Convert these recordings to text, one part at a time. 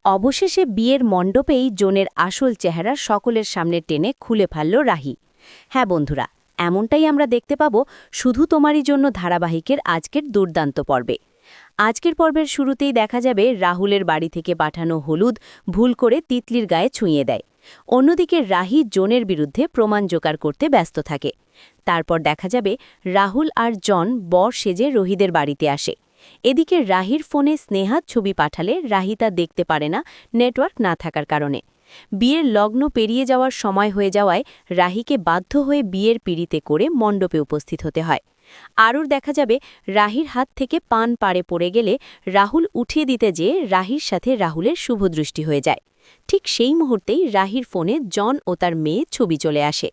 অবশেষে বিয়ের মণ্ডপেই জনের আসল চেহারা সকলের সামনে টেনে খুলে ফেলল রাহি। হ্যাঁ বন্ধুরা, এমনটাই আমরা দেখতে পাব শুধু তোমারই জন্য ধারাবাহিকের আজকের দুর্দান্ত পর্বে। আজকের পর্বের শুরুতেই দেখা যাবে রাহুলের বাড়ি থেকে পাঠানো হলুদ ভুল করে তিতলির গায়ে ছুঁয়ে দেয়। অন্যদিকে রাহি জনের বিরুদ্ধে প্রমাণ জোগাড় করতে ব্যস্ত থাকে। তারপর দেখা যাবে রাহুল আর জন বর সেজে রহিদের বাড়িতে আসে। এদিকে রাহির ফোনে স্নেহার ছবি পাঠালে রাহি তা দেখতে পারে না, নেটওয়ার্ক না থাকার কারণে। বিয়ের লগ্ন পেরিয়ে যাওয়ার সময় হয়ে যাওয়ায় রাহিকে বাধ্য হয়ে বিয়ের পিড়িতে করে মণ্ডপে উপস্থিত হতে হয়। আরও দেখা যাবে রাহির হাত থেকে পান পাড়ে পড়ে গেলে রাহুল উঠিয়ে দিতে যেয়ে রাহির সাথে রাহুলের শুভদৃষ্টি হয়ে যায়। ঠিক সেই মুহূর্তেই রাহির ফোনে জন ও তার মেয়ে ছবি চলে আসে,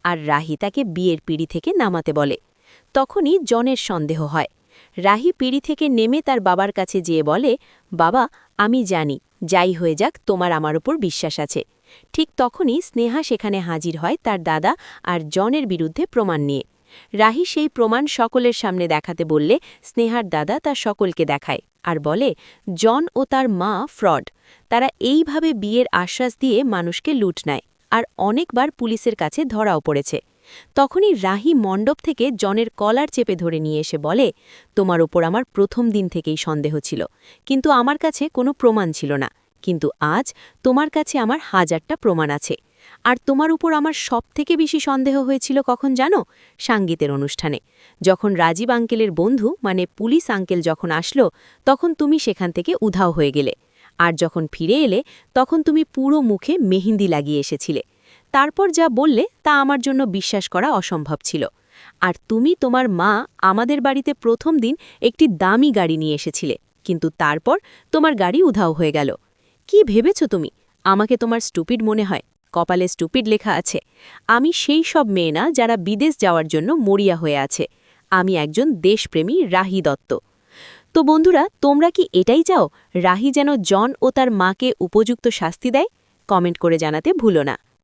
আর রাহি তাকে বিয়ের পিড়ি থেকে নামাতে বলে। তখনই জনের সন্দেহ হয়। রাহি পিড়ি থেকে নেমে তার বাবার কাছে যেয়ে বলে, বাবা, আমি জানি যাই হয়ে যাক তোমার আমার উপর বিশ্বাস আছে। ঠিক তখনই স্নেহা সেখানে হাজির হয় তার দাদা আর জনের বিরুদ্ধে প্রমাণ নিয়ে। রাহি সেই প্রমাণ সকলের সামনে দেখাতে বললে স্নেহার দাদা তা সকলকে দেখায় আর বলে জন ও তার মা ফ্রড। তারা এইভাবে বিয়ের আশ্বাস দিয়ে মানুষকে লুট নেয়, আর অনেকবার পুলিশের কাছে ধরাও পড়েছে। তখনই রাহি মণ্ডপ থেকে জনের কলার চেপে ধরে নিয়ে এসে বলে, তোমার ওপর আমার প্রথম দিন থেকেই সন্দেহ ছিল, কিন্তু আমার কাছে কোনো প্রমাণ ছিল না। কিন্তু আজ তোমার কাছে আমার হাজারটা প্রমাণ আছে। আর তোমার উপর আমার সবথেকে বেশি সন্দেহ হয়েছিল কখন জানো? সাঙ্গীতের অনুষ্ঠানে, যখন রাজীব আঙ্কেলের বন্ধু মানে পুলিশ আঙ্কেল যখন আসলো, তখন তুমি সেখান থেকে উধাও হয়ে গেলে। আর যখন ফিরে এলে তখন তুমি পুরো মুখে মেহেন্দি লাগিয়ে এসেছিলে। তারপর যা বললে তা আমার জন্য বিশ্বাস করা অসম্ভব ছিল। আর তুমি তোমার মা আমাদের বাড়িতে প্রথম দিন একটি দামি গাড়ি নিয়ে এসেছিলে, কিন্তু তারপর তোমার গাড়ি উধাও হয়ে গেল। কি ভেবেছ তুমি? আমাকে তোমার স্টুপিড মনে হয়? কপালে স্টুপিড লেখা আছে। আমি সেই সব মেয়ে না যারা বিদেশ যাওয়ার জন্য মরিয়া হয়ে আছে। আমি একজন দেশপ্রেমী রাহি দত্ত। তো বন্ধুরা, তোমরা কি এটাই চাও রাহি যেন জন ও তার মাকে উপযুক্ত শাস্তি দেয়? কমেন্ট করে জানাতে ভুলো না।